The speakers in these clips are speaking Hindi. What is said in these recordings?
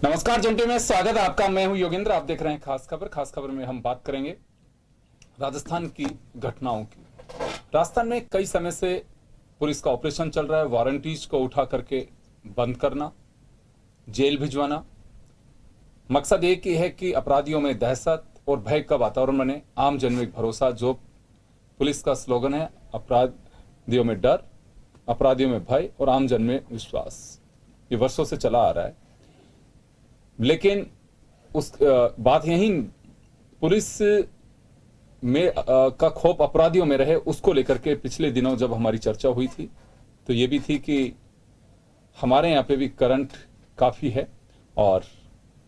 नमस्कार जंटे में स्वागत है आपका। मैं हूं योगेंद्र। आप देख रहे हैं खास खबर। खास खबर में हम बात करेंगे राजस्थान की घटनाओं की। राजस्थान में कई समय से पुलिस का ऑपरेशन चल रहा है, वारंटीज को उठा करके बंद करना, जेल भिजवाना। मकसद एक ही है कि अपराधियों में दहशत और भय का वातावरण बने, आम जन में भरोसा। जो पुलिस का स्लोगन है, अपराधियों में डर, अपराधियों में भय और आम जन में विश्वास, ये वर्षों से चला आ रहा है। लेकिन उस बात यही पुलिस में का खौफ अपराधियों में रहे, उसको लेकर के पिछले दिनों जब हमारी चर्चा हुई थी तो ये भी थी कि हमारे यहाँ पे भी करंट काफ़ी है और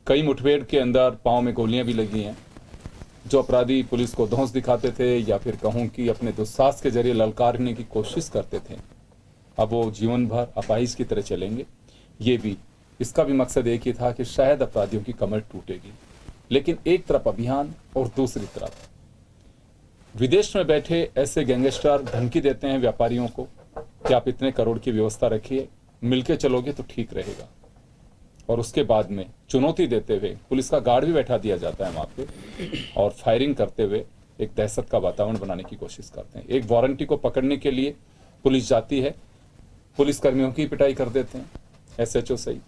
कई मुठभेड़ के अंदर पाँव में गोलियां भी लगी हैं। जो अपराधी पुलिस को धौंस दिखाते थे या फिर कहूँ कि अपने दुस्साहस के जरिए ललकारने की कोशिश करते थे, अब वो जीवन भर अपाहिज की तरह चलेंगे। ये भी, इसका भी मकसद एक ही था कि शायद अपराधियों की कमर टूटेगी। लेकिन एक तरफ अभियान और दूसरी तरफ विदेश में बैठे ऐसे गैंगस्टर धमकी देते हैं व्यापारियों को कि आप इतने करोड़ की व्यवस्था रखिए, मिलके चलोगे तो ठीक रहेगा। और उसके बाद में चुनौती देते हुए पुलिस का गार्ड भी बैठा दिया जाता है वहां पे और फायरिंग करते हुए एक दहशत का वातावरण बनाने की कोशिश करते हैं। एक वारंटी को पकड़ने के लिए पुलिस जाती है, पुलिस कर्मियों की पिटाई कर देते हैं, SHO सहित।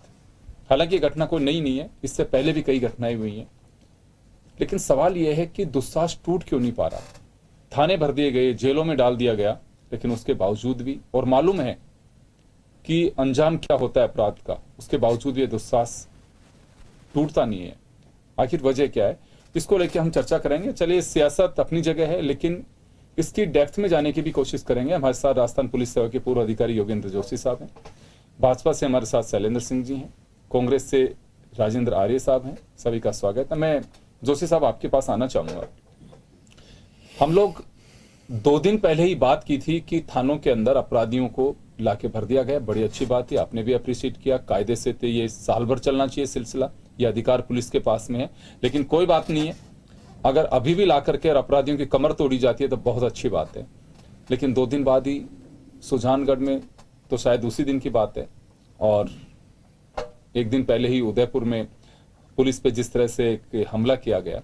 हालांकि घटना कोई नई नहीं है, इससे पहले भी कई घटनाएं हुई हैं। लेकिन सवाल यह है कि दुस्साहस टूट क्यों नहीं पा रहा। थाने भर दिए गए, जेलों में डाल दिया गया, लेकिन उसके बावजूद भी, और मालूम है कि अंजाम क्या होता है अपराध का, उसके बावजूद भी दुस्साहस टूटता नहीं है। आखिर वजह क्या है, इसको लेकर हम चर्चा करेंगे। चलिए, सियासत अपनी जगह है लेकिन इसकी डेप्थ में जाने की भी कोशिश करेंगे। हमारे साथ राजस्थान पुलिस सेवा के पूर्व अधिकारी योगेंद्र जोशी साहब हैं, भाजपा से हमारे साथ शैलेंद्र सिंह जी हैं, कांग्रेस से राजेंद्र आर्य साहब हैं। सभी का स्वागत है। मैं जोशी साहब आपके पास आना चाहूंगा। हम लोग 2 दिन पहले ही बात की थी कि थानों के अंदर अपराधियों को लाके भर दिया गया, बड़ी अच्छी बात थी, आपने भी अप्रिशिएट किया। कायदे से तो ये साल भर चलना चाहिए सिलसिला, ये अधिकार पुलिस के पास में है। लेकिन कोई बात नहीं है, अगर अभी भी ला करके अपराधियों की कमर तोड़ी जाती है तो बहुत अच्छी बात है। लेकिन 2 दिन बाद ही सुजानगढ़ में, तो शायद उसी दिन की बात है, और 1 दिन पहले ही उदयपुर में पुलिस पे जिस तरह से एक हमला किया गया,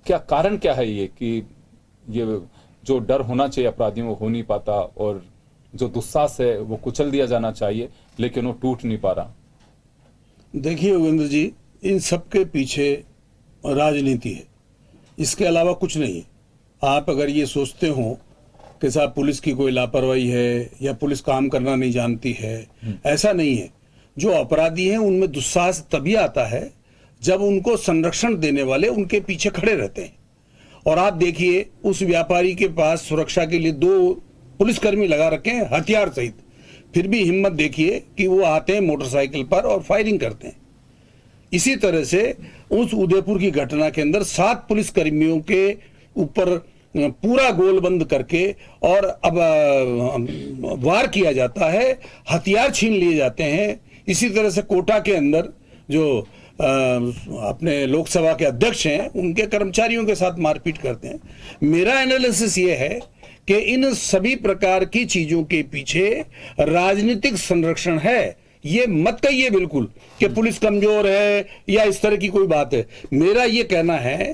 क्या कारण क्या है ये कि ये जो डर होना चाहिए अपराधियों को हो नहीं पाता, और जो दुस्साहस है वो कुचल दिया जाना चाहिए लेकिन वो टूट नहीं पा रहा। देखिए योगेंद्र जी, इन सब के पीछे राजनीति है, इसके अलावा कुछ नहीं है। आप अगर ये सोचते हो कि साहब पुलिस की कोई लापरवाही है या पुलिस काम करना नहीं जानती है, ऐसा नहीं है। जो अपराधी हैं उनमें दुस्साहस तभी आता है जब उनको संरक्षण देने वाले उनके पीछे खड़े रहते हैं। और आप देखिए, उस व्यापारी के पास सुरक्षा के लिए 2 पुलिसकर्मी लगा रखे हैं हथियार सहित, फिर भी हिम्मत देखिए कि वो आते हैं मोटरसाइकिल पर और फायरिंग करते हैं। इसी तरह से उस उदयपुर की घटना के अंदर 7 पुलिसकर्मियों के ऊपर पूरा गोलबंद करके और अब वार किया जाता है, हथियार छीन लिए जाते हैं। इसी तरह से कोटा के अंदर जो अपने लोकसभा के अध्यक्ष हैं, उनके कर्मचारियों के साथ मारपीट करते हैं। मेरा एनालिसिस ये है कि इन सभी प्रकार की चीजों के पीछे राजनीतिक संरक्षण है। ये मत कहिए बिल्कुल कि पुलिस कमजोर है या इस तरह की कोई बात है। मेरा ये कहना है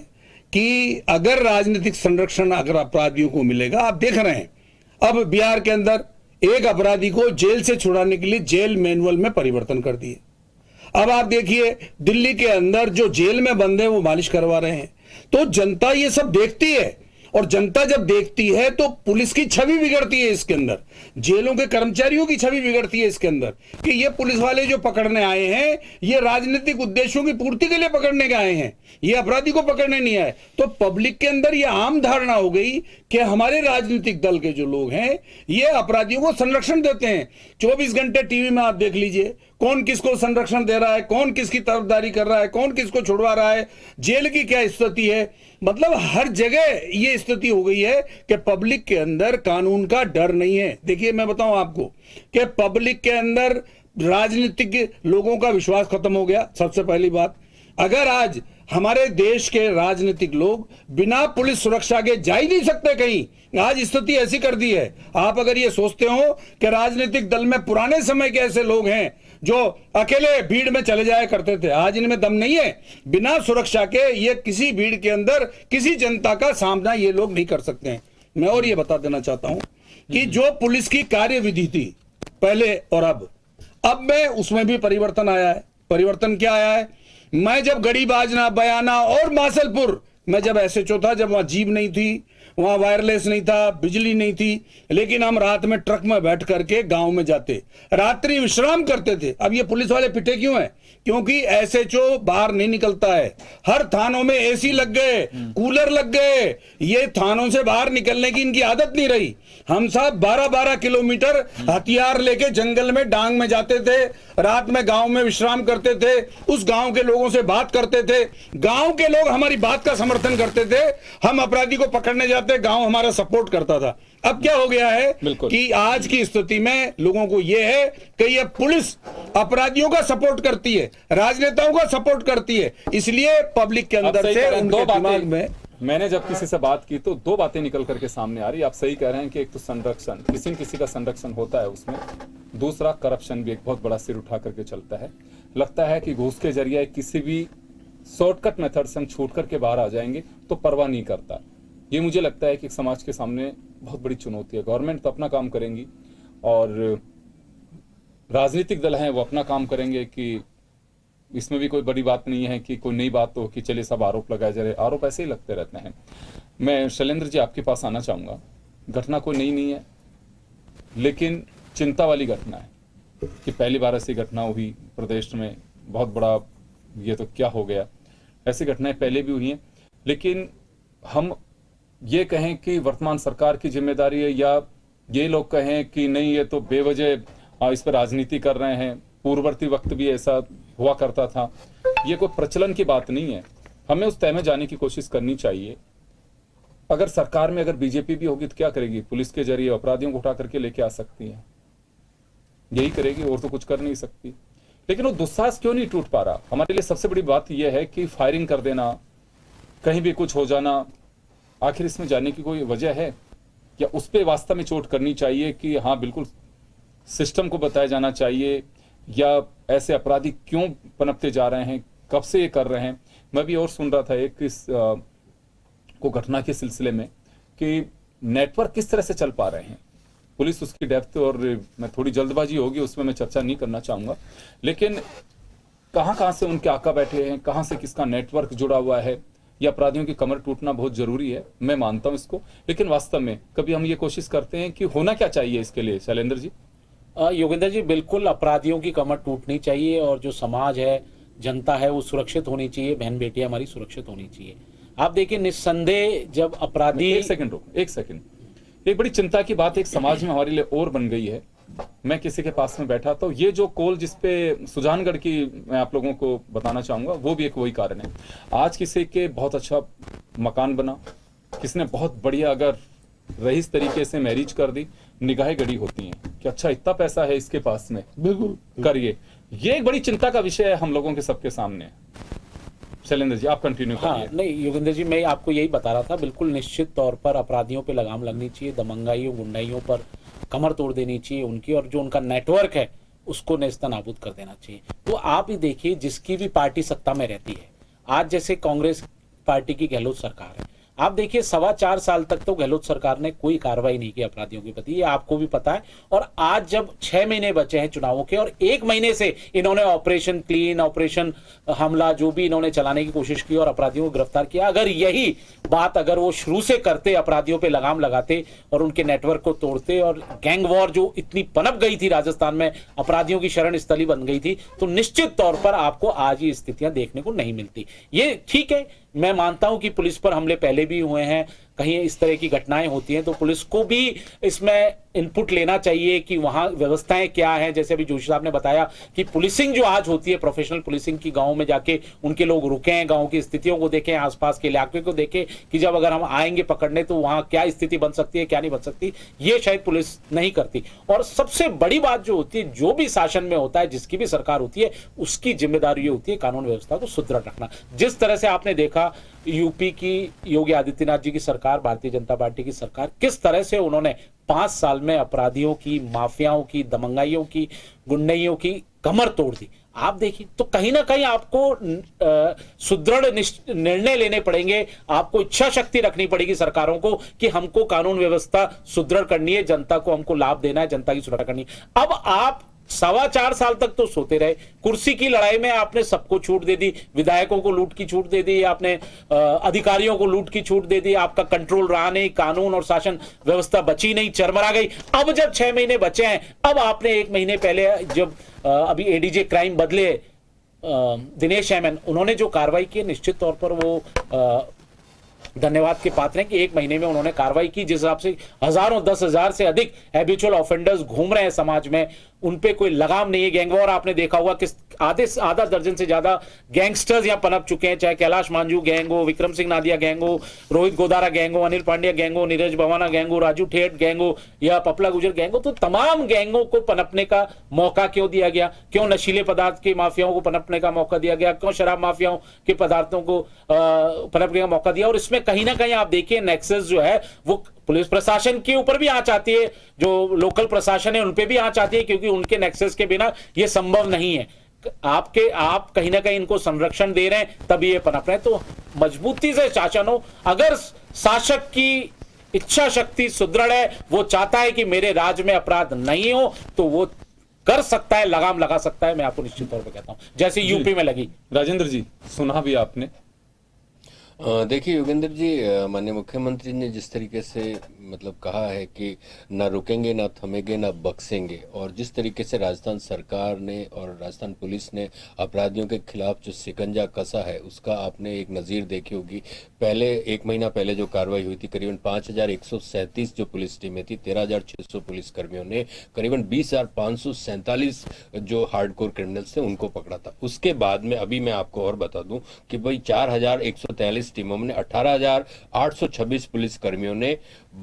कि अगर राजनीतिक संरक्षण अगर अपराधियों को मिलेगा, आप देख रहे हैं अब बिहार के अंदर एक अपराधी को जेल से छुड़ाने के लिए जेल मैनुअल में परिवर्तन कर दिए। अब आप देखिए, दिल्ली के अंदर जो जेल में बंद है वो मालिश करवा रहे हैं। तो जनता ये सब देखती है, और जनता जब देखती है तो पुलिस की छवि बिगड़ती है इसके अंदर, जेलों के कर्मचारियों की छवि बिगड़ती है इसके अंदर, कि ये पुलिस वाले जो पकड़ने आए हैं ये राजनीतिक उद्देश्यों की पूर्ति के लिए पकड़ने के आए हैं, ये अपराधी को पकड़ने नहीं आए। तो पब्लिक के अंदर ये आम धारणा हो गई कि हमारे राजनीतिक दल के जो लोग हैं ये अपराधियों को संरक्षण देते हैं। 24 घंटे टीवी में आप देख लीजिए, कौन किसको संरक्षण दे रहा है, कौन किसकी तरफदारी कर रहा है, कौन किसको छुड़वा रहा है, जेल की क्या स्थिति है। मतलब हर जगह ये स्थिति हो गई है कि पब्लिक के अंदर कानून का डर नहीं है। देखिए, मैं बताऊं आपको कि पब्लिक के अंदर राजनीतिक लोगों का विश्वास खत्म हो गया। सबसे पहली बात, अगर आज हमारे देश के राजनीतिक लोग बिना पुलिस सुरक्षा के जा ही नहीं सकते कहीं। आज स्थिति ऐसी कर दी है। आप अगर ये सोचते हो कि राजनीतिक दल में पुराने समय के ऐसे लोग हैं जो अकेले भीड़ में चले जाया करते थे, आज इनमें दम नहीं है। बिना सुरक्षा के ये किसी भीड़ के अंदर किसी जनता का सामना ये लोग नहीं कर सकते हैं। मैं और ये बता देना चाहता हूं कि जो पुलिस की कार्यविधि थी पहले और अब में उसमें भी परिवर्तन आया है। परिवर्तन क्या आया है? मैं जब गढ़ीबाजना, बयाना और मासलपुर में जब एसएचओ था, जब वहां जीप नहीं थी, वहां वायरलेस नहीं था, बिजली नहीं थी, लेकिन हम रात में ट्रक में बैठ करके गांव में जाते, रात्रि विश्राम करते थे। अब ये पुलिस वाले पिटे क्यों हैं? क्योंकि एसएचओ बाहर नहीं निकलता है। हर थानों में एसी लग गए, कूलर लग गए, ये थानों से बाहर निकलने की इनकी आदत नहीं रही। हम साहब 12-12 किलोमीटर हथियार लेके जंगल में डांग में जाते थे, रात में गांव में विश्राम करते थे, उस गांव के लोगों से बात करते थे, गांव के लोग हमारी बात का समर्थन करते थे, हम अपराधी को पकड़ने जाते, गांव हमारा सपोर्ट करता था। अब क्या हो गया है कि आज की स्थिति में लोगों को यह है कि ये पुलिस अपराधियों का सपोर्ट करती है, राजनेताओं का सपोर्ट करती है, इसलिए पब्लिक के अंदर से उनके दिमाग में। मैंने जब किसी से बात की तो दो बातें निकल करके सामने आ रही। आप सही कह रहे हैं कि एक तो संरक्षण, किसी न किसी का संरक्षण होता है उसमें, दूसरा करप्शन भी एक बहुत बड़ा सिर उठा करके चलता है। लगता है कि घूस के जरिए किसी भी शॉर्टकट मेथड से हम छूट करके बाहर आ जाएंगे तो परवाह नहीं करता। ये मुझे लगता है कि समाज के सामने बहुत बड़ी चुनौती है। गवर्नमेंट तो अपना काम करेंगी और राजनीतिक दल हैं वो अपना काम करेंगे कि इसमें भी कोई बड़ी बात नहीं है कि कोई नई बात हो कि चलिए सब आरोप लगाए जा रहे। आरोप ऐसे ही लगते रहते हैं। मैं शैलेंद्र जी आपके पास आना चाहूँगा। घटना कोई नई नहीं है, लेकिन चिंता वाली घटना है कि पहली बार ऐसी घटना हुई प्रदेश में। बहुत बड़ा ये तो क्या हो गया। ऐसी घटनाएं पहले भी हुई हैं, लेकिन हम ये कहें कि वर्तमान सरकार की जिम्मेदारी है या ये लोग कहें कि नहीं ये तो बेवजह इस पर राजनीति कर रहे हैं, पूर्ववर्ती वक्त भी ऐसा हुआ करता था, ये कोई प्रचलन की बात नहीं है। हमें उस तय में जाने की कोशिश करनी चाहिए। अगर सरकार में अगर बीजेपी भी होगी तो क्या करेगी? पुलिस के जरिए अपराधियों को उठा करके लेके आ सकती है, यही करेगी और तो कुछ कर नहीं सकती। लेकिन वो दुस्साहस क्यों नहीं टूट पा रहा? हमारे लिए सबसे बड़ी बात यह है कि फायरिंग कर देना, कहीं भी कुछ हो जाना, आखिर इसमें जाने की कोई वजह है या उस पर वास्तव में चोट करनी चाहिए कि हाँ बिल्कुल सिस्टम को बताया जाना चाहिए, या ऐसे अपराधी क्यों पनपते जा रहे हैं, कब से ये कर रहे हैं? मैं भी और सुन रहा था एक इस को घटना के सिलसिले में कि नेटवर्क किस तरह से चल पा रहे हैं। पुलिस उसकी डेप्थ, और मैं थोड़ी जल्दबाजी होगी उसमें मैं चर्चा नहीं करना चाहूंगा, लेकिन कहां से उनके आका बैठे हैं, कहां से किसका नेटवर्क जुड़ा हुआ है, या अपराधियों की कमर टूटना बहुत जरूरी है। मैं मानता हूं इसको, लेकिन वास्तव में कभी हम ये कोशिश करते हैं कि होना क्या चाहिए इसके लिए? शैलेंद्र जी। योगेंद्र जी, बिल्कुल अपराधियों की कमर टूटनी चाहिए और जो समाज है, जनता है, वो सुरक्षित होनी चाहिए। बहन बेटियां हमारी सुरक्षित होनी चाहिए। आप देखिए निस्संदेह जब अपराधी, एक सेकंड, एक बड़ी चिंता की बात एक समाज में हमारे लिए और बन गई है। मैं किसी के पास में बैठा तो ये जो कोल जिसपे सुजानगढ़ की मैं आप लोगों को बताना चाहूंगा, वो भी एक वही कारण है। आज किसी के बहुत अच्छा मकान बना, किसने बहुत बढ़िया अगर रईस तरीके से मैरिज कर दी, निगाहें गड़ी होती हैं कि अच्छा इतना पैसा है इसके पास में, बिल्कुल करिए। ये एक बड़ी चिंता का विषय है हम लोगों के सबके सामने। शैलेंद्र जी आप कंटिन्यू करिए। हाँ, नहीं योगेंद्र जी, मैं आपको यही बता रहा था, बिल्कुल निश्चित तौर पर अपराधियों पे लगाम लगनी चाहिए, दमंगाइयों गुंडाइयों पर कमर तोड़ देनी चाहिए उनकी, और जो उनका नेटवर्क है उसको नेस्तनाबूद कर देना चाहिए। तो आप ही देखिए, जिसकी भी पार्टी सत्ता में रहती है, आज जैसे कांग्रेस पार्टी की गहलोत सरकार है, आप देखिए 4.25 साल तक तो गहलोत सरकार ने कोई कार्रवाई नहीं की अपराधियों के प्रति, ये आपको भी पता है। और आज जब 6 महीने बचे हैं चुनावों के और 1 महीने से इन्होंने ऑपरेशन क्लीन, ऑपरेशन हमला जो भी इन्होंने चलाने की कोशिश की और अपराधियों को गिरफ्तार किया, अगर यही बात अगर वो शुरू से करते, अपराधियों पे लगाम लगाते और उनके नेटवर्क को तोड़ते, और गैंग वॉर जो इतनी पनप गई थी राजस्थान में, अपराधियों की शरण स्थली बन गई थी, तो निश्चित तौर पर आपको आज ये स्थितियां देखने को नहीं मिलती। ये ठीक है, मैं मानता हूं कि पुलिस पर हमले पहले भी हुए हैं, कहीं इस तरह की घटनाएं होती हैं तो पुलिस को भी इसमें इनपुट लेना चाहिए कि वहां व्यवस्थाएं क्या हैं। जैसे अभी जोशी साहब ने बताया कि पुलिसिंग जो आज होती है, प्रोफेशनल पुलिसिंग की, गांव में जाके उनके लोग रुके हैं, गांव की स्थितियों को देखें, आसपास के इलाके को देखें कि जब अगर हम आएंगे पकड़ने तो वहां क्या स्थिति बन सकती है, क्या नहीं बन सकती, ये शायद पुलिस नहीं करती। और सबसे बड़ी बात जो होती है, जो भी शासन में होता है, जिसकी भी सरकार होती है, उसकी जिम्मेदारी ये होती है कानून व्यवस्था को सुदृढ़ रखना। जिस तरह से आपने देखा यूपी की योगी आदित्यनाथ जी की सरकार, भारतीय जनता पार्टी की सरकार, किस तरह से उन्होंने 5 साल में अपराधियों की, माफियाओं की, दमंगाइयों की, गुंडाइयों की कमर तोड़ दी। आप देखिए तो कहीं ना कहीं आपको सुदृढ़ निर्णय लेने पड़ेंगे, आपको इच्छा शक्ति रखनी पड़ेगी सरकारों को कि हमको कानून व्यवस्था सुदृढ़ करनी है, जनता को हमको लाभ देना है, जनता की सुरक्षा करनी है। अब आप 4.25 साल तक तो सोते रहे, कुर्सी की लड़ाई में आपने सबको छूट दे दी, विधायकों को लूट की छूट दे दी, आपने अधिकारियों को लूट की छूट दे दी, आपका कंट्रोल रहा नहीं, कानून और शासन व्यवस्था बची नहीं, चरमरा गई। अब जब 6 महीने बचे हैं, अब आपने 1 महीने पहले जब अभी एडीजे क्राइम बदले दिनेश एमएन, उन्होंने जो कार्रवाई की, निश्चित तौर पर वो धन्यवाद के पात्र हैं कि 1 महीने में उन्होंने कार्रवाई की। जिस हिसाब से हजारों, 10,000 से अधिक हैबिचुअल ऑफेंडर्स घूम रहे हैं समाज में, उन पे कोई लगाम नहीं है। गैंगवॉर आपने देखा हुआ कि आधा दर्जन से ज्यादा गैंगस्टर्स यहां पनप चुके हैं, चाहे कैलाश मांझू गैंग हो, विक्रम सिंह नादिया गैंग हो, रोहित गोदारा गैंग हो, अनिल पांड्या गैंग हो, नीरज भवाना गैंग हो, राजू ठेठ गैंग हो या पपला गुजर गैंग हो, तो तमाम गैंगों को पनपने का मौका क्यों दिया गया? क्यों नशीले पदार्थ के माफियाओं को पनपने का मौका दिया गया? क्यों शराब माफियाओं के पदार्थों को पनपने का मौका दिया? और इसमें कहीं ना कहीं आप देखिए नेक्सस जो है वो पुलिस प्रशासन के ऊपर भी आंच आती है, जो लोकल प्रशासन है उन पे भी आंच आती है, क्योंकि उनके नेक्सस के बिना ये संभव नहीं है। आप कहीं ना कहीं इनको संरक्षण दे रहे हैं, तभी ये पनप रहे हैं। तो मजबूती से शासन हो, अगर शासक की इच्छा शक्ति सुदृढ़ है, वो चाहता है कि मेरे राज्य में अपराध नहीं हो, तो वो कर सकता है, लगाम लगा सकता है। मैं आपको निश्चित तौर पर कहता हूं, जैसे यूपी में लगी। राजेंद्र जी, सुना भी आपने। देखिए योगेंद्र जी, माननीय मुख्यमंत्री ने जिस तरीके से मतलब कहा है कि ना रुकेंगे, ना थमेंगे, ना बख्शेंगे, और जिस तरीके से राजस्थान सरकार ने और राजस्थान पुलिस ने अपराधियों के खिलाफ जो शिकंजा कसा है, उसका आपने एक नज़ीर देखी होगी। पहले 1 महीना पहले जो कार्रवाई हुई थी, करीबन 5,137 जो पुलिस टीमें थी, 13,600 पुलिस कर्मियों ने करीबन 20,547 जो हार्डकोर क्रिमिनल्स थे उनको पकड़ा था। उसके बाद में अभी मैं आपको और बता दूं कि भाई 4,143 टीमों में 18,826 पुलिस कर्मियों ने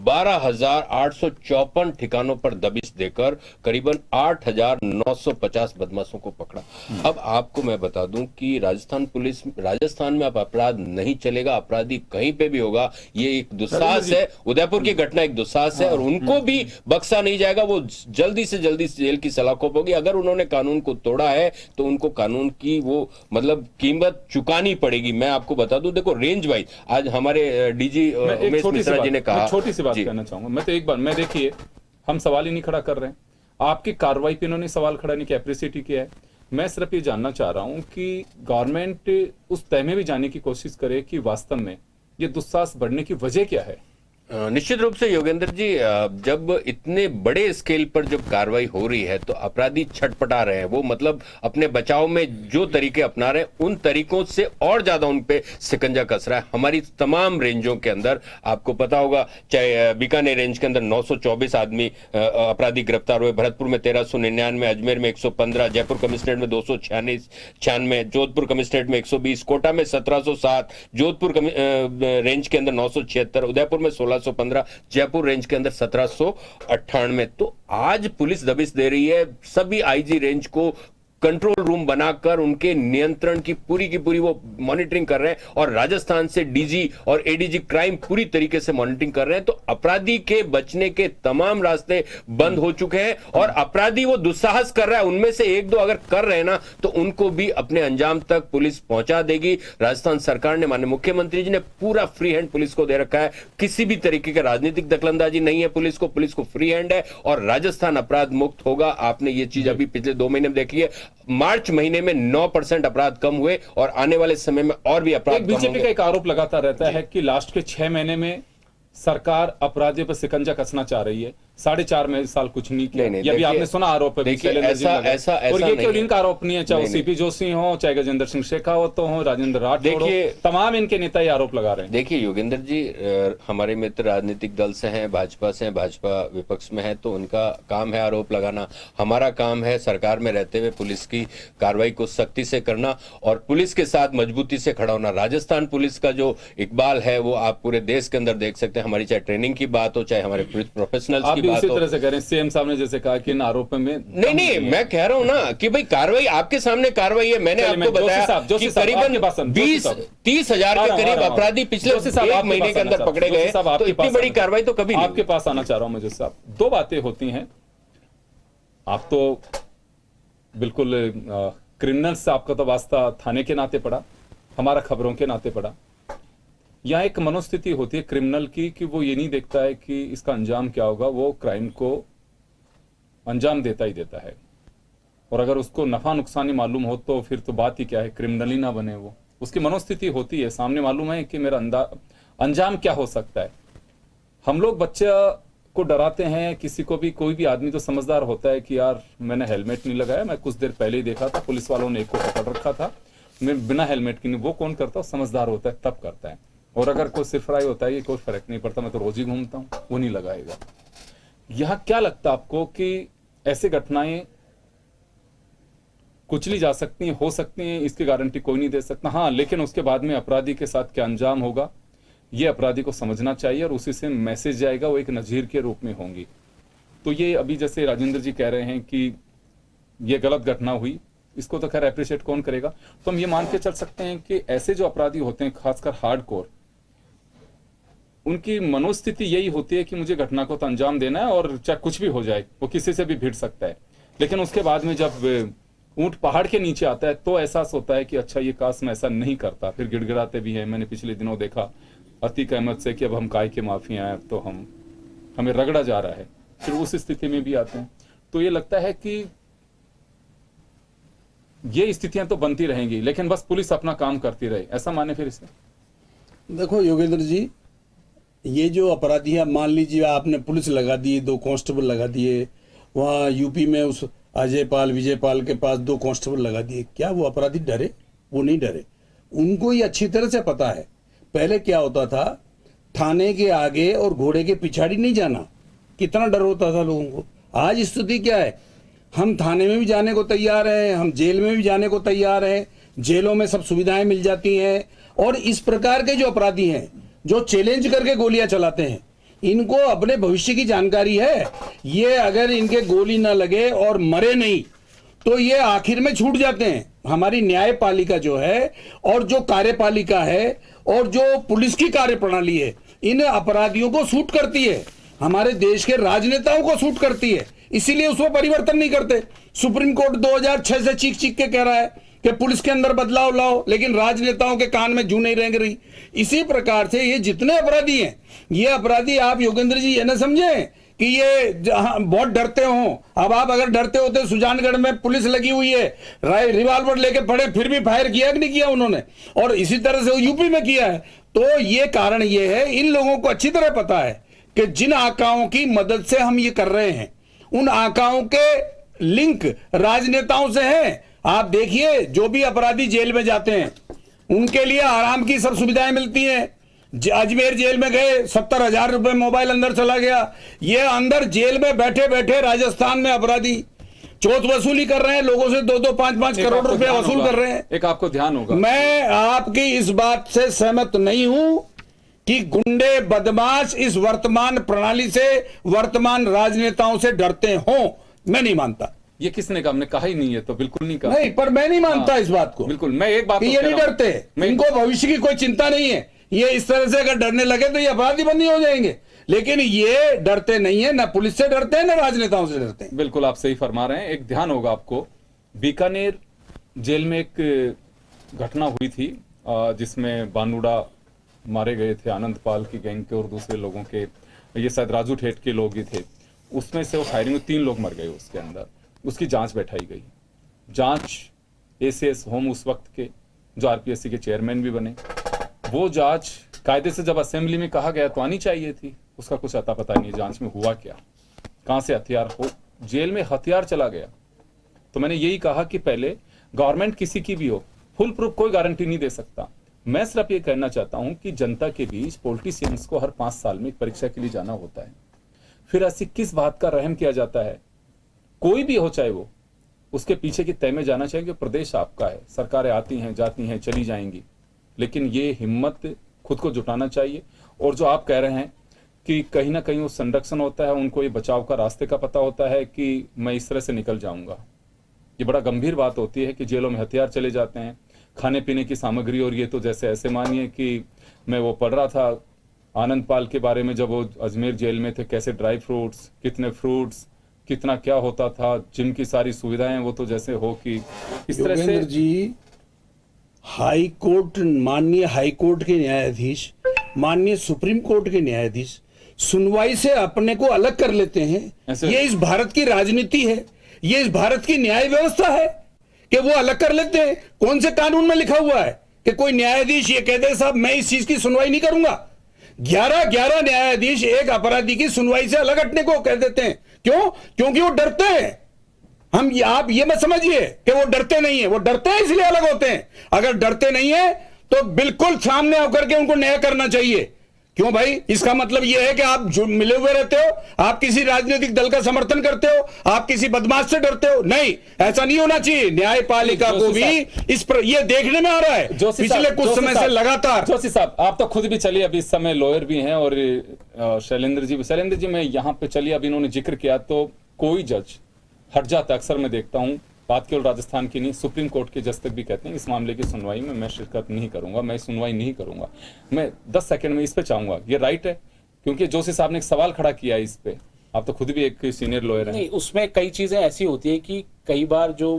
12,854 ठिकानों पर दबिश देकर करीबन 8,950 बदमाशों को पकड़ा। अब आपको मैं बता दूं कि राजस्थान में अब अपराध नहीं चलेगा, अपराधी कहीं पे भी होगा, ये एक दुस्साहस है। उदयपुर की घटना एक दुस्साहस है और उनको भी बख्शा नहीं जाएगा। वो जल्दी से जल्दी जेल की सलाखों पर होगी। अगर उन्होंने कानून को तोड़ा है तो उनको कानून की वो मतलब कीमत चुकानी पड़ेगी। मैं आपको बता दूं, देखो रेंज वाइज आज हमारे डीजी उमेश मिश्रा जी ने कहा, छोटी सी बात कहना चाहूंगा मैं तो एक बार, मैं देखिए हम सवाल ही नहीं खड़ा कर रहे हैं, आपकी कार्रवाई पे इन्होंने सवाल खड़ा नहीं किया, अप्रिशिएट ही किया है। मैं सिर्फ ये जानना चाह रहा हूं कि गवर्नमेंट उस तय में भी जाने की कोशिश करे कि वास्तव में ये दुस्साहस बढ़ने की वजह क्या है। निश्चित रूप से योगेंद्र जी, जब इतने बड़े स्केल पर जब कार्रवाई हो रही है तो अपराधी छटपटा रहे हैं। वो मतलब अपने बचाव में जो तरीके अपना रहे हैं उन तरीकों से और ज्यादा उन पे शिकंजा कस रहा है। हमारी तमाम रेंजों के अंदर आपको पता होगा, चाहे बीकानेर रेंज के अंदर 924 आदमी अपराधी गिरफ्तार हुए, भरतपुर में 1399, अजमेर में 115, जयपुर कमिश्नरेट में 296, जोधपुर कमिश्नरेट में 120, कोटा में 1707, जोधपुर रेंज के अंदर 976, उदयपुर में 1615, जयपुर रेंज के अंदर 1798। तो आज पुलिस दबिश दे रही है सभी आईजी रेंज को, कंट्रोल रूम बनाकर उनके नियंत्रण की पूरी वो मॉनिटरिंग कर रहे हैं, और राजस्थान से डीजी और एडीजी क्राइम पूरी तरीके से मॉनिटरिंग कर रहे हैं। तो अपराधी के बचने के तमाम रास्ते बंद हो चुके हैं और अपराधी वो दुस्साहस कर रहा है, उनमें से 1-2 अगर कर रहे हैं ना तो उनको भी अपने अंजाम तक पुलिस पहुंचा देगी। राजस्थान सरकार ने, माननीय मुख्यमंत्री जी ने पूरा फ्री हैंड पुलिस को दे रखा है। किसी भी तरीके की राजनीतिक दखलंदाजी नहीं है पुलिस को फ्री हैंड है और राजस्थान अपराध मुक्त होगा। आपने ये चीज अभी पिछले 2 महीने में देखी है। मार्च महीने में 9% अपराध कम हुए और आने वाले समय में और भी अपराध कम होंगे। बीजेपी का एक आरोप लगाता रहता है कि लास्ट के 6 महीने में सरकार अपराधियों पर शिकंजा कसना चाह रही है। 4.5 साल कुछ नहीं किया। नहीं, ये भी देखिए- आपने सुना आरोप है, देखिए, शैलेंद्र जी ऐसा- लगा। ऐसा- और ऐसा ये नहीं केवल है। इनका आरोप नहीं है, चाहे वो नहीं, सीपी जोशी हो, चाहे गजेंद्र सिंह शेखावत हो, राजेंद्र राठौड़ हो, देखिए- तमाम इनके नेता ये आरोप लगा रहे हैं। देखिए योगेंद्र जी, हमारे मित्र राजनीतिक दल से हैं, भाजपा से हैं, भाजपा विपक्ष में है, तो उनका काम है आरोप लगाना। हमारा काम है सरकार में रहते हुए पुलिस की कार्रवाई को सख्ती से करना और पुलिस के साथ मजबूती से खड़ा होना। राजस्थान पुलिस का जो इकबाल है वो आप पूरे देश के अंदर देख सकते हैं। हमारी चाहे ट्रेनिंग की बात हो, चाहे हमारे पुलिस प्रोफेशनल्स आप की भी बात उसी हो। तरह से कह रहे हैं, सीएम साहब ने जैसे कहा कि इन आरोपों में नहीं, मैं कह रहा हूं ना कि भाई कार्रवाई आपके सामने कार्रवाई है। मैंने चलिए, आपको जोशी बताया साहब, जोशी कि साहब, करीबन आपके पास हम, जोशी 20 साहब। 30 हजार आ के रहा हूं, करीब आ रहा हूं। अपराधी पिछले जोशी साहब, 1 आपके महीने पास के अंदर आना पकड़े चाहता हूं। गए, जोशी साहब, तो आपके इतनी पास बड़ी आना- कार्रवाई तो कभी नहीं आपके पास आना चाह रहा हूं मैं जोशी साहब। 2 बातें होती हैं। आप तो बिल्कुल क्रिमिनल से आपका तो वास्ता थाने के नाते पड़ा, हमारा खबरों के नाते पड़ा। यहाँ एक मनोस्थिति होती है क्रिमिनल की कि वो ये नहीं देखता है कि इसका अंजाम क्या होगा, वो क्राइम को अंजाम देता ही देता है। और अगर उसको नफा नुकसानी मालूम हो तो फिर तो बात ही क्या है, क्रिमिनल ही ना बने वो। उसकी मनोस्थिति होती है, सामने मालूम है कि मेरा अंजाम क्या हो सकता है। हम लोग बच्चे को डराते हैं, किसी को भी, कोई भी आदमी तो समझदार होता है कि यार मैंने हेलमेट नहीं लगाया, मैं कुछ देर पहले ही देखा था पुलिस वालों ने एक को पकड़ रखा था, मैं बिना हेलमेट के नहीं। वो कौन करता है? समझदार होता है तब करता है। और अगर कोई सिरफराई होता है, ये कोई फर्क नहीं पड़ता, मैं तो रोज ही घूमता हूँ, वो नहीं लगाएगा। यहाँ क्या लगता है आपको कि ऐसी घटनाएं कुचली जा सकती हैं, हो सकती हैं, इसकी गारंटी कोई नहीं दे सकता। हाँ, लेकिन उसके बाद में अपराधी के साथ क्या अंजाम होगा ये अपराधी को समझना चाहिए और उसी से मैसेज जाएगा, वो एक नजीर के रूप में होंगी। तो ये अभी जैसे राजेंद्र जी कह रहे हैं कि ये गलत घटना हुई, इसको तो खैर अप्रिशिएट कौन करेगा। तो हम ये मान के चल सकते हैं कि ऐसे जो अपराधी होते हैं, खासकर हार्डकोर, उनकी मनोस्थिति यही होती है कि मुझे घटना को तो अंजाम देना है और चाहे कुछ भी हो जाए, वो किसी से भी भिड़ सकता है। लेकिन उसके बाद में जब ऊंट पहाड़ के नीचे आता है तो एहसास होता है कि अच्छा ये काश मैं ऐसा नहीं करता। फिर गिड़गिड़ाते भी हैं। मैंने पिछले दिनों देखा अतीक अहमद से कि अब हम काय के माफी हैं, तो हमें रगड़ा जा रहा है। फिर उस स्थिति में भी आते हैं। तो ये लगता है कि ये स्थितियां तो बनती रहेंगी, लेकिन बस पुलिस अपना काम करती रहे, ऐसा माने फिर इसे। देखो योगेंद्र जी, ये जो अपराधी है, मान लीजिए आपने पुलिस लगा दी, 2 कांस्टेबल लगा दिए, वहाँ यूपी में उस अजय पाल विजय पाल के पास 2 कांस्टेबल लगा दिए, क्या वो अपराधी डरे? वो नहीं डरे। उनको ये अच्छी तरह से पता है पहले क्या होता था, थाने के आगे और घोड़े के पिछाड़ी नहीं जाना, कितना डर होता था लोगों को। आज स्थिति क्या है, हम थाने में भी जाने को तैयार हैं, हम जेल में भी जाने को तैयार हैं, जेलों में सब सुविधाएं मिल जाती हैं। और इस प्रकार के जो अपराधी हैं जो चैलेंज करके गोलियां चलाते हैं, इनको अपने भविष्य की जानकारी है। ये अगर इनके गोली ना लगे और मरे नहीं तो ये आखिर में छूट जाते हैं। हमारी न्यायपालिका जो है और जो कार्यपालिका है और जो पुलिस की कार्यप्रणाली है, इन अपराधियों को सूट करती है, हमारे देश के राजनेताओं को सूट करती है, इसीलिए उसमें परिवर्तन नहीं करते। सुप्रीम कोर्ट 2006 से चीख चीख के कह रहा है कि पुलिस के अंदर बदलाव लाओ, लेकिन राजनेताओं के कान में जू नहीं रेंग रही। इसी प्रकार से ये जितने अपराधी हैं, ये अपराधी, आप योगेंद्र जी ये ना समझें कि ये बहुत डरते हो। अब आप अगर डरते होते, सुजानगढ़ में पुलिस लगी हुई है, रिवॉल्वर लेके पड़े, फिर भी फायर किया कि नहीं किया उन्होंने, और इसी तरह से यूपी में किया है। तो ये कारण ये है, इन लोगों को अच्छी तरह पता है कि जिन आकाओं की मदद से हम ये कर रहे हैं, उन आकाओं के लिंक राजनेताओं से हैं। आप देखिए, जो भी अपराधी जेल में जाते हैं उनके लिए आराम की सब सुविधाएं मिलती हैं। अजमेर जेल में गए, 70,000 रुपए मोबाइल अंदर चला गया। ये अंदर जेल में बैठे बैठे राजस्थान में अपराधी चोट वसूली कर रहे हैं, लोगों से 2-2, 5-5 करोड़ रुपए वसूल कर रहे हैं। एक आपको ध्यान होगा, मैं आपकी इस बात से सहमत नहीं हूं कि गुंडे बदमाश इस वर्तमान प्रणाली से, वर्तमान राजनेताओं से डरते हों। मैं नहीं मानता। ये किसने कहा? हमने कहा ही नहीं है, तो बिल्कुल नहीं कहा। नहीं, पर मैं नहीं मानता इस बात को। बिल्कुल, मैं एक बात कि तो ये कह नहीं रहा हूं। डरते, इनको भविष्य की कोई चिंता नहीं है। ये इस तरह से अगर डरने लगे तो ये अपराधी बंदी हो जाएंगे, लेकिन ये डरते नहीं है, ना पुलिस से डरते हैं ना राजनेताओं से डरते हैं। बिल्कुल आप सही फरमा रहे हैं। एक ध्यान होगा आपको, बीकानेर जेल में एक घटना हुई थी जिसमें बानुड़ा मारे गए थे, आनंद पाल की गैंग के और दूसरे लोगों के, ये शायद राजू ठेठ के लोग ही थे। उसमें से वो फायरिंग में 3 लोग मर गए उसके अंदर। उसकी जांच बैठाई गई। जांच एसीएस होम उस वक्त के, जो आरपीएससी के चेयरमैन भी बने, वो जांच कायदे से जब असेंबली में कहा गया तो आनी चाहिए थी। उसका कुछ अता पता नहीं, जांच में हुआ क्या। कहां से हथियार हो, जेल में हथियार चला गया। तो मैंने यही कहा कि पहले गवर्नमेंट किसी की भी हो, फुल प्रूफ कोई गारंटी नहीं दे सकता। मैं सिर्फ ये कहना चाहता हूं कि जनता के बीच पॉलिटिशियंस को हर 5 साल में एक परीक्षा के लिए जाना होता है, फिर ऐसी किस बात का रहम किया जाता है, कोई भी हो चाहे वो, उसके पीछे की तय में जाना चाहिए कि प्रदेश आपका है, सरकारें आती हैं जाती हैं चली जाएंगी, लेकिन ये हिम्मत खुद को जुटाना चाहिए। और जो आप कह रहे हैं कि कहीं ना कहीं वो संरक्षण होता है, उनको ये बचाव का रास्ते का पता होता है कि मैं इस तरह से निकल जाऊंगा, ये बड़ा गंभीर बात होती है कि जेलों में हथियार चले जाते हैं, खाने पीने की सामग्री। और ये तो जैसे ऐसे मानिए कि मैं वो पढ़ रहा था आनंद पाल के बारे में, जब वो अजमेर जेल में थे, कैसे ड्राई फ्रूट्स, कितने फ्रूट्स, कितना क्या होता था, जिम की सारी सुविधाएं, वो तो जैसे हो कि इस तरह योगेंद्र से। जी, हाई कोर्ट, माननीय हाई कोर्ट के न्यायाधीश, माननीय सुप्रीम कोर्ट के न्यायाधीश सुनवाई से अपने को अलग कर लेते हैं। ऐसे- ये इस भारत की राजनीति है, ये इस भारत की न्याय व्यवस्था है कि वो अलग कर लेते हैं। कौन से कानून में लिखा हुआ है कि कोई न्यायाधीश ये कहते हैं साहब मैं इस चीज की सुनवाई नहीं करूंगा? 11 न्यायाधीश एक अपराधी की सुनवाई से अलग हटने को कह देते हैं। क्यों? क्योंकि वो डरते हैं। आप ये मत समझिए कि वो डरते नहीं है, वो डरते हैं इसलिए अलग होते हैं। अगर डरते नहीं है तो बिल्कुल सामने होकर के उनको न्याय करना चाहिए। क्यों भाई? इसका मतलब यह है कि आप जो मिले हुए रहते हो, आप किसी राजनीतिक दल का समर्थन करते हो, आप किसी बदमाश से डरते हो। नहीं, ऐसा नहीं होना चाहिए। न्यायपालिका को भी ये देखने में आ रहा है पिछले कुछ समय से लगातार। जोशी साहब, आप तो खुद भी चलिए, अभी इस समय लॉयर भी हैं, और शैलेंद्र जी मैं यहाँ पे चलिए, अभी इन्होंने जिक्र किया तो कोई जज हट जाता है। अक्सर मैं देखता हूँ, बात केवल राजस्थान की नहीं, सुप्रीम कोर्ट के जज तक भी कहते हैं इस मामले की सुनवाई में मैं शिरकत नहीं करूंगा, मैं सुनवाई नहीं करूंगा, मैं 10 सेकंड में इस पे चाहूंगा। ये राइट है? क्योंकि जोशी साहब ने एक सवाल खड़ा किया है इस पे, आप तो खुद भी एक सीनियर लॉयर हैं। नहीं, उसमें कई चीजें ऐसी होती है कि कई बार जो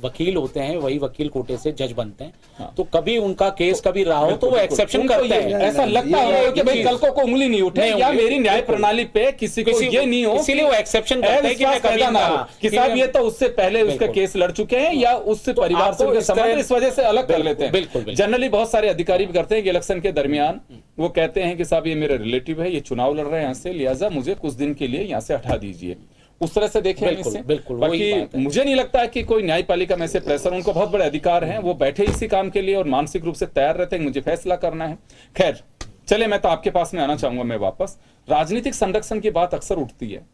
वकील होते हैं वही वकील कोटे से जज बनते हैं। हाँ। तो कभी उनका केस कभी रहा हो तो वो एक्सेप्शन करते हैं। ऐसा लगता है कि भाई कल को उंगली नहीं उठे, नहीं, या उंगली- मेरी न्याय प्रणाली पे किसी को ये नहीं हो, इसीलिए वो एक्सेप्शन करते हैं कि मैं कभी ना हो कि साहब ये तो उससे पहले उसका बिल्कुल। केस लड़ चुके हैं या उससे परिवार आपको से उनके इस तरह- संबंध, इस वजह से अलग कर लेते हैं। बिल्कुल। जनरली बहुत सारे अधिकारी भी करते हैं कि इलेक्शन के दरमियान वो कहते हैं कि साहब ये मेरे रिलेटिव है, ये चुनाव लड़ रहे हैं यहाँ से, लिहाजा मुझे कुछ दिन के लिए यहाँ से हटा दीजिए। उस तरह से देखें हम बिल्कुल, इसे। बिल्कुल, वही बात बाकी है। मुझे नहीं लगता है कि कोई न्यायपालिका में से प्रेशर, उनको बहुत बड़े अधिकार हैं, वो बैठे इसी काम के लिए और मानसिक रूप से तैयार रहते हैं मुझे फैसला करना है। खैर चले, मैं तो आपके पास में आना चाहूंगा। मैं वापस राजनीतिक संरक्षण की बात अक्सर उठती है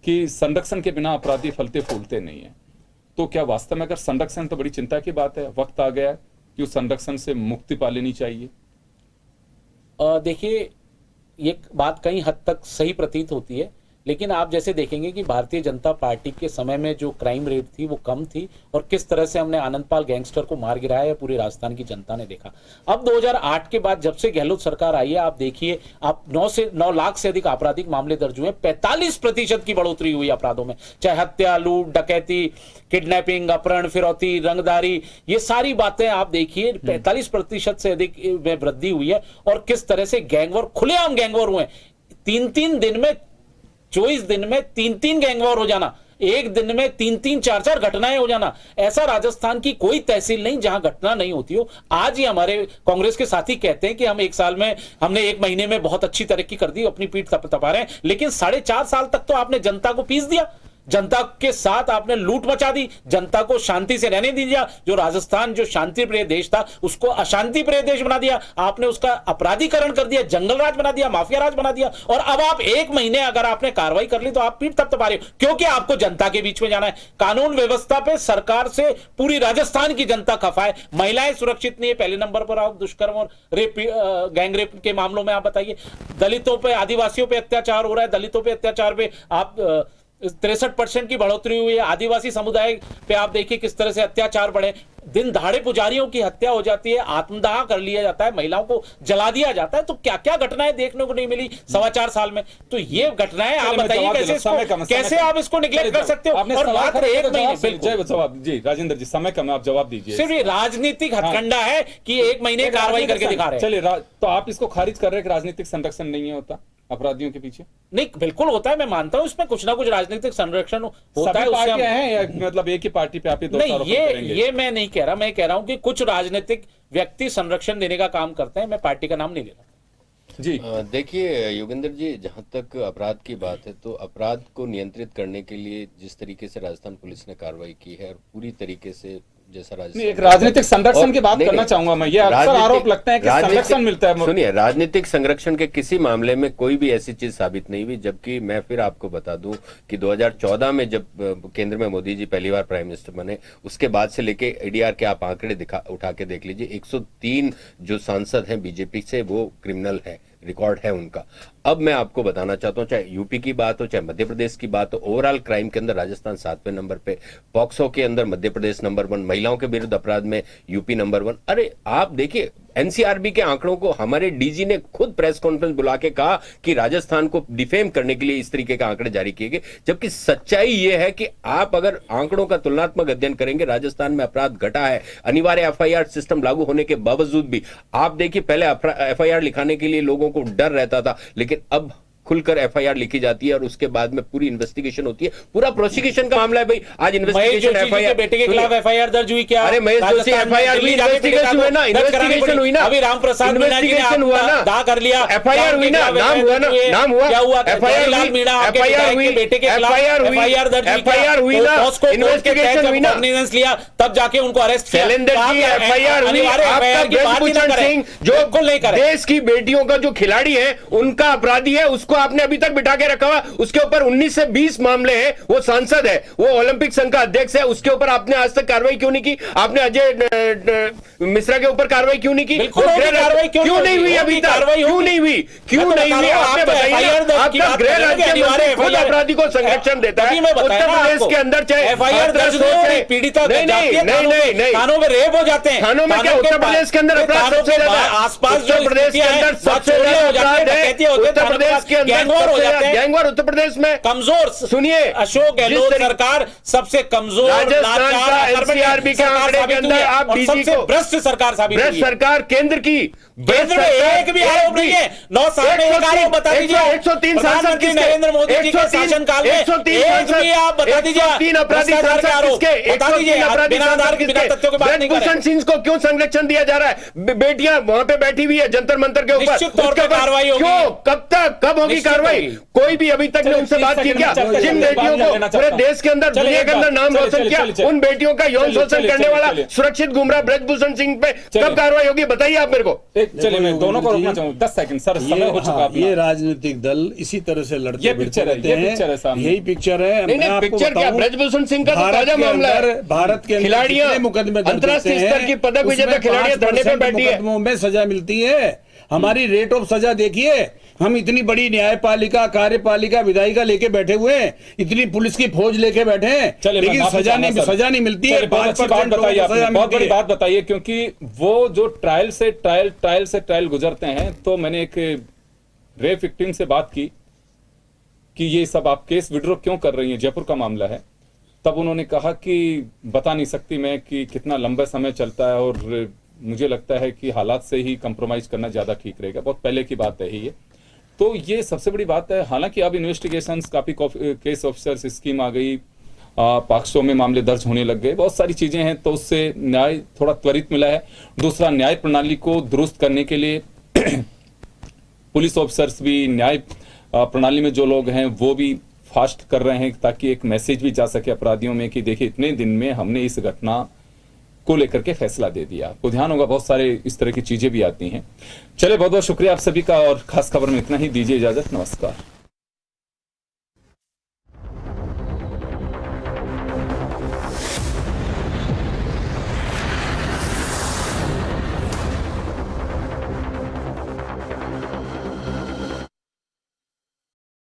कि संरक्षण के बिना अपराधी फलते फूलते नहीं है। तो क्या वास्तव में अगर संरक्षण, तो बड़ी चिंता की बात है, वक्त आ गया है कि उस संरक्षण से मुक्ति पा लेनी चाहिए। देखिए, ये बात कई हद तक सही प्रतीत होती है, लेकिन आप जैसे देखेंगे कि भारतीय जनता पार्टी के समय में जो क्राइम रेट थी वो कम थी, और किस तरह से हमने आनंदपाल गैंगस्टर को मार गिराया है पूरी राजस्थान की जनता ने देखा। अब 2008 के बाद जब से गहलोत सरकार आई है, आप देखिए, आप 9 लाख से अधिक आपराधिक मामले दर्ज हुए, 45% की बढ़ोतरी हुई अपराधों में, चाहे हत्या, लूट, डकैती, किडनैपिंग, अपहरण, फिरौती, रंगदारी, ये सारी बातें आप देखिए 45% से अधिक में वृद्धि हुई है। और किस तरह से गैंगवॉर, खुलेआम गैंगवॉर हुए, 3-3 दिन में, 24 दिन में 3-3 गैंगवॉर हो जाना, एक दिन में 3-3, 4-4 घटनाएं हो जाना। ऐसा राजस्थान की कोई तहसील नहीं जहां घटना नहीं होती हो। आज ही हमारे कांग्रेस के साथी कहते हैं कि हम 1 साल में, हमने 1 महीने में बहुत अच्छी तरक्की कर दी, अपनी पीठ तपा रहे हैं, लेकिन 4.5 साल तक तो आपने जनता को पीस दिया, जनता के साथ आपने लूट मचा दी, जनता को शांति से रहने दीजिए। जो राजस्थान जो शांति प्रिय देश था उसको अशांति प्रिय देश बना दिया आपने, उसका अपराधीकरण कर दिया, जंगल राज बना दिया, माफिया राज बना दिया। और अब आप 1 महीने अगर आपने कार्रवाई कर ली तो आप पीठ थपथपा रहे हो, क्योंकि आपको जनता के बीच में जाना है। कानून व्यवस्था पे सरकार से पूरी राजस्थान की जनता खफा है। महिलाएं सुरक्षित नहीं है, पहले नंबर पर आप दुष्कर्म और रेप, गैंग रेप के मामलों में आप बताइए। दलितों पे, आदिवासियों पे अत्याचार हो रहा है, दलितों पे अत्याचार पे आप 63% की बढ़ोतरी हुई है। आदिवासी समुदाय पे आप देखिए किस तरह से अत्याचार बढ़े, दिन दहाड़े पुजारियों की हत्या हो जाती है, आत्मदाह कर लिया जाता है, महिलाओं को जला दिया जाता है। तो क्या क्या घटनाएं देखने को नहीं मिली 4.25 साल में। तो ये घटनाएं आप बताइए कैसे आप इसको निगलेक्ट कर सकते हो। और मात्र 1 महीने, जवाब जी राजेंद्र जी, समय कम है, आप जवाब दीजिए। सिर्फ ये राजनीतिक हथकंडा है कि 1 महीने कार्रवाई करके दिखा रहे हैं। चलिए, तो आप इसको खारिज कर रहे हैं कि राजनीतिक संरक्षण नहीं होता अपराधियों के पीछे? नहीं, बिल्कुल होता है, मैं मानता हूं इसमें कुछ ना कुछ राजनीतिक संरक्षण होता सभी है। पार्टियां हैं या मतलब एक ही पार्टी पे आप ये दोष नहीं, आरोपण करेंगे? ये मैं नहीं कह रहा, मैं कह रहा हूं कि कुछ राजनीतिक व्यक्ति संरक्षण देने का काम करते हैं, मैं पार्टी का नाम नहीं ले रहा। जी देखिए योगेंद्र जी, जहां तक अपराध की बात है तो अपराध को नियंत्रित करने के लिए जिस तरीके से राजस्थान पुलिस ने कार्रवाई की है और पूरी तरीके से जैसा नहीं, एक राजनीतिक संरक्षण की बात करना चाहूंगा मैं। ये अक्सर राजनीतिक- आरोप लगता है कि संरक्षण मिलता है। सुनिए, राजनीतिक संरक्षण के किसी मामले में कोई भी ऐसी चीज साबित नहीं हुई, जबकि मैं फिर आपको बता दूं कि 2014 में जब केंद्र में मोदी जी पहली बार प्राइम मिनिस्टर बने, उसके बाद से लेके एडीआर के आप आंकड़े उठा के देख लीजिए, 103 जो सांसद हैं बीजेपी से वो क्रिमिनल है, रिकॉर्ड है उनका। अब मैं आपको बताना चाहता हूं, चाहे यूपी की बात हो, चाहे मध्य प्रदेश की बात हो, ओवरऑल क्राइम के अंदर राजस्थान 7वें नंबर पे, पॉक्सो के अंदर मध्य प्रदेश नंबर 1, महिलाओं के विरुद्ध अपराध में यूपी नंबर 1। अरे आप देखिए एनसीआरबी के आंकड़ों को, हमारे डीजी ने खुद प्रेस कॉन्फ्रेंस बुला के कहा कि राजस्थान को डिफेम करने के लिए इस तरीके के आंकड़े जारी किए गए, जबकि सच्चाई यह है कि आप अगर आंकड़ों का तुलनात्मक अध्ययन करेंगे, राजस्थान में अपराध घटा है, अनिवार्य एफआईआर सिस्टम लागू होने के बावजूद भी। आप देखिए पहले एफआईआर लिखाने के लिए लोगों को डर रहता था, लेकिन अब खुलकर एफआईआर लिखी जाती है और उसके बाद में पूरी इन्वेस्टिगेशन होती है, पूरा प्रोसिक्यूशन का मामला है भाई। आज इन्वेस्टिगेशन एफआईआर, बेटे के खिलाफ एफआईआर दर्ज हुई क्या? अरे महेश जोशी एफआईआर हुई, इन्वेस्टिगेशन हुआ ना, इन्वेस्टिगेशन हुई ना, अभी रामप्रसाद मीणा जी ने इन्वेस्टिगेशन हुआ ना, दावा कर लिया, एफआईआर हुई ना, नाम हुआ ना, नाम हुआ, क्या हुआ? एफआईआर लाल हुई, मीणा आपके एफआईआर हुई, बेटे के खिलाफ एफआईआर दर्ज हुई, एफआईआर हुई ना, इन्वेस्टिगेशन हुई ना, ऑर्डिनेंस लिया तब जाके उनको अरेस्ट किया। शैलेंद्र जी एफआईआर हुई, आपका ब्रजभूषण सिंह जो बिल्कुल नहीं करे। देश की बेटियों का जो खिलाड़ी है, उनका अपराधी है, उसको आपने अभी तक बिठा के रखा हुआ, उसके ऊपर 19 से 20 मामले हैं, वो सांसद है, वो ओलंपिक संघ का अध्यक्ष है, उसके ऊपर आपने आज तक कार्रवाई क्यों नहीं की? आपने अजय मिश्रा के ऊपर कार्रवाई क्यों नहीं की? कार्रवाई क्यों नहीं हुई अभी तक? क्यों नहीं हुई? क्यों नहीं हुई? आपने बताइए, आपका गृह राज्य मंत्री खुद अपराधी को संरक्षण देता है। उत्तर प्रदेश के अंदर चाहे एफआईआर दर्ज नहीं, पीड़िता नहीं, थानों में रेप हो जाते हैं। थानों में क्या? उत्तर प्रदेश के अंदर अपराध सबसे ज्यादा है। आसपास उत्तर प्रदेश के अंदर सबसे ज्यादा अपराध है। उत्तर प्रदेश के अंदर गैंगवार, उत्तर प्रदेश में कमजोर। सुनिए, अशोक गहलोत सरकार सबसे कमजोर, राजस्थान का एनसीआरबी के आंकड़े के अंदर आप डीजी को भ्रष्ट सरकार साबित हुई है। भ्रष्ट सरकार केंद्र की, केंद्र में एक भी आरोप नहीं है। 9 साल में एक आरोप बता दीजिए। 103 सांसद प्रधानमंत्री नरेंद्र मोदी जी के शासनकाल में 103 एक भी आप बता दीजिए। 103 अपराधी सांसद किसके? बता दीजिए, बिना आधार के, बिना तथ्यों के बात नहीं ब्रजभूषण सिंह को क्यों संरक्षण दिया जा रहा है? बेटियां वहां पे बैठी हुई है जंतर मंतर के ऊपर, निश्चित तौर पर कार्रवाई होगी। क्यों? कब तक, कब होगी निश्चित कार्रवाई? होगी। कोई भी अभी तक ने उनसे बात की क्या? जिन बेटियों को पूरे देश के अंदर, दुनिया के अंदर नाम रोशन किया, उन बेटियों का यौन शोषण करने वाला सुरक्षित गुमराह ब्रजभूषण सिंह पे कब कार्रवाई होगी? बताइए आप मेरे को। चलिए मैं दोनों को रोकना चाहूंगा, 10 सेकंड सर, समय हो चुका अपना। ये राजनीतिक दल इसी तरह से लड़ते ये पिक्चर है, ये पिक्चर है सामने। यही पिक्चर है। नहीं, मैं आपको पिक्चर क्या? बताऊं, ब्रजभूषण सिंह का तो भारत ताजा के मामला है। अंदर, भारत के अंदर खिलाड़ियां, जितने मुकदमे दर्ज अंतर्राष्ट्रीय होते हैं, स्तर की पदक विजेता उसमें खिलाड़ियां धरने पे 5% बैठी है। मुकदमों में सजा मिलती है। हमारी रेट ऑफ सजा देखिए। हम इतनी बड़ी न्यायपालिका, कार्यपालिका, विधायिका लेके बैठे हुए हैं, इतनी पुलिस की फौज लेके बैठे हैं, लेकिन सजा नहीं मिलती है। बहुत अच्छी बात बताइए आपने, बहुत बड़ी बात बताइए, क्योंकि वो जो ट्रायल से ट्रायल गुजरते हैं, तो मैंने एक रेप विक्टिम से बात की कि ये सब आप केस विड्रॉ क्यों कर रही हैं, जयपुर का मामला है। तब उन्होंने कहा कि बता नहीं सकती मैं कि कितना लंबा समय चलता है, और मुझे लगता है कि हालात से ही कंप्रोमाइज करना ज्यादा ठीक रहेगा। बहुत पहले की बात है ये। तो ये सबसे बड़ी बात है। हालांकि अब इन्वेस्टिगेशंस, काफी केस ऑफिसर्स स्कीम आ गई, पॉक्सो में मामले दर्ज होने लग गए, बहुत सारी चीजें हैं, तो उससे न्याय थोड़ा त्वरित मिला है। दूसरा, न्याय प्रणाली को दुरुस्त करने के लिए पुलिस ऑफिसर्स भी, न्याय प्रणाली में जो लोग हैं वो भी फास्ट कर रहे हैं, ताकि एक मैसेज भी जा सके अपराधियों में कि देखिए इतने दिन में हमने इस घटना को लेकर के फैसला दे दिया। आपको ध्यान होगा बहुत सारे इस तरह की चीजें भी आती हैं। चले, बहुत बहुत शुक्रिया आप सभी का, और खास खबर में इतना ही। दीजिए इजाजत, नमस्कार।